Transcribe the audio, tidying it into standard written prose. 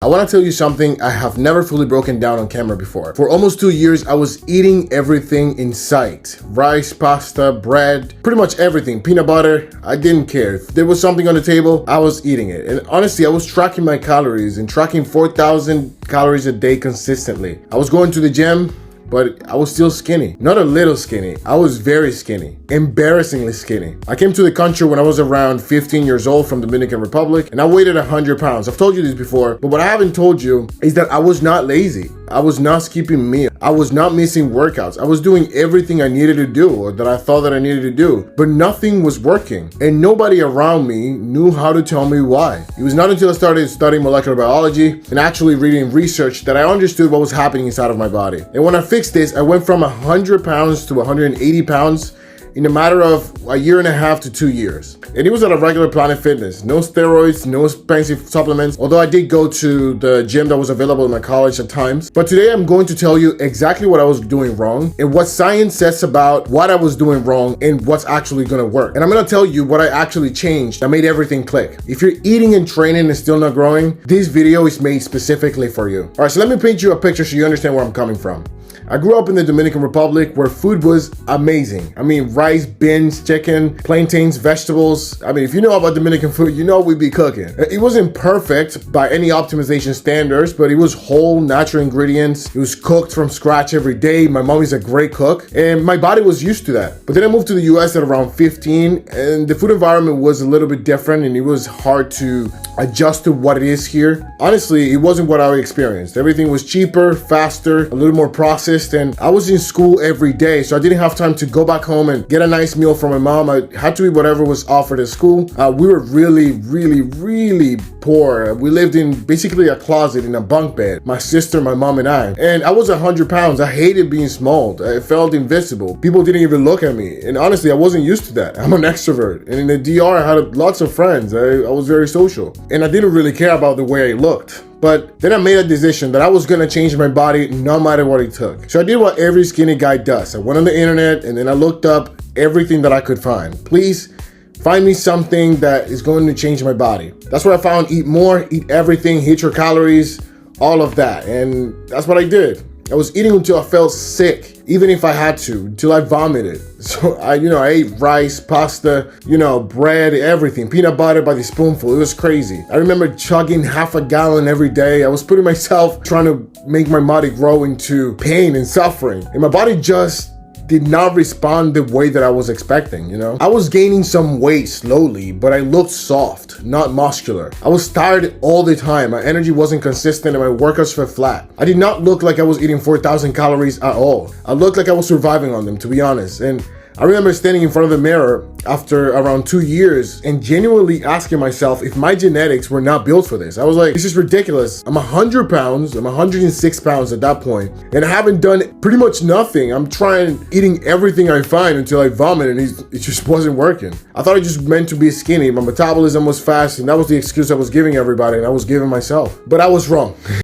I want to tell you something I have never fully broken down on camera before. For almost 2 years, I was eating everything in sight. Rice, pasta, bread, pretty much everything. Peanut butter, I didn't care. If there was something on the table, I was eating it. And honestly, I was tracking my calories and tracking 4,000 calories a day consistently. I was going to the gym, but I was still skinny. Not a little skinny, I was very skinny. Embarrassingly skinny. I came to the country when I was around 15 years old from Dominican Republic, and I weighed 100 pounds. I've told you this before, but what I haven't told you is that I was not lazy. I was not skipping meals. I was not missing workouts. I was doing everything I needed to do, or that I thought that I needed to do, but nothing was working. And nobody around me knew how to tell me why. It was not until I started studying molecular biology and actually reading research that I understood what was happening inside of my body. And when I fixed this, I went from 100 pounds to 180 pounds in a matter of a year and a half to 2 years. And it was at a regular Planet Fitness. No steroids, no expensive supplements. Although I did go to the gym that was available in my college at times. But today I'm going to tell you exactly what I was doing wrong and what science says about what I was doing wrong and what's actually gonna work. And I'm gonna tell you what I actually changed that made everything click. If you're eating and training and still not growing, this video is made specifically for you. All right, so let me paint you a picture so you understand where I'm coming from. I grew up in the Dominican Republic where food was amazing. I mean, rice, beans, chicken, plantains, vegetables. I mean, if you know about Dominican food, you know we'd be cooking. It wasn't perfect by any optimization standards, but it was whole, natural ingredients. It was cooked from scratch every day. My mom is a great cook, and my body was used to that. But then I moved to the US at around 15, and the food environment was a little bit different, and it was hard to adjust to what it is here. Honestly, it wasn't what I experienced. Everything was cheaper, faster, a little more processed, and I was in school every day, so I didn't have time to go back home and get a nice meal from my mom. I had to eat whatever was offered at school. We were really poor. We lived in basically a closet in a bunk bed, my sister, my mom, and I. And I was 100 pounds. I hated being small. I felt invisible. People didn't even look at me. And honestly, I wasn't used to that. I'm an extrovert. And in the DR, I had lots of friends. I was very social. And I didn't really care about the way I looked. But then I made a decision that I was gonna change my body no matter what it took. So I did what every skinny guy does. I went on the internet and then I looked up everything that I could find. Please find me something that is going to change my body. That's what I found. Eat more, eat everything, hit your calories, all of that. And that's what I did. I was eating until I felt sick, even if I had to, until I vomited. So I ate rice, pasta, bread, everything, peanut butter by the spoonful. It was crazy. I remember chugging half a gallon every day. I was putting myself trying to make my body grow into pain and suffering. And my body just did not respond the way that I was expecting, I was gaining some weight slowly, but I looked soft, not muscular. I was tired all the time. My energy wasn't consistent and my workouts fell flat. I did not look like I was eating 4,000 calories at all. I looked like I was surviving on them, to be honest. And I remember standing in front of the mirror after around 2 years and genuinely asking myself if my genetics were not built for this. I was like, this is ridiculous. I'm 100 pounds. I'm 106 pounds at that point, and I haven't done pretty much nothing. I'm eating everything I find until I vomit, and it just wasn't working. I thought it just meant to be skinny. My metabolism was fast, and that was the excuse I was giving everybody, and I was giving myself. But I was wrong.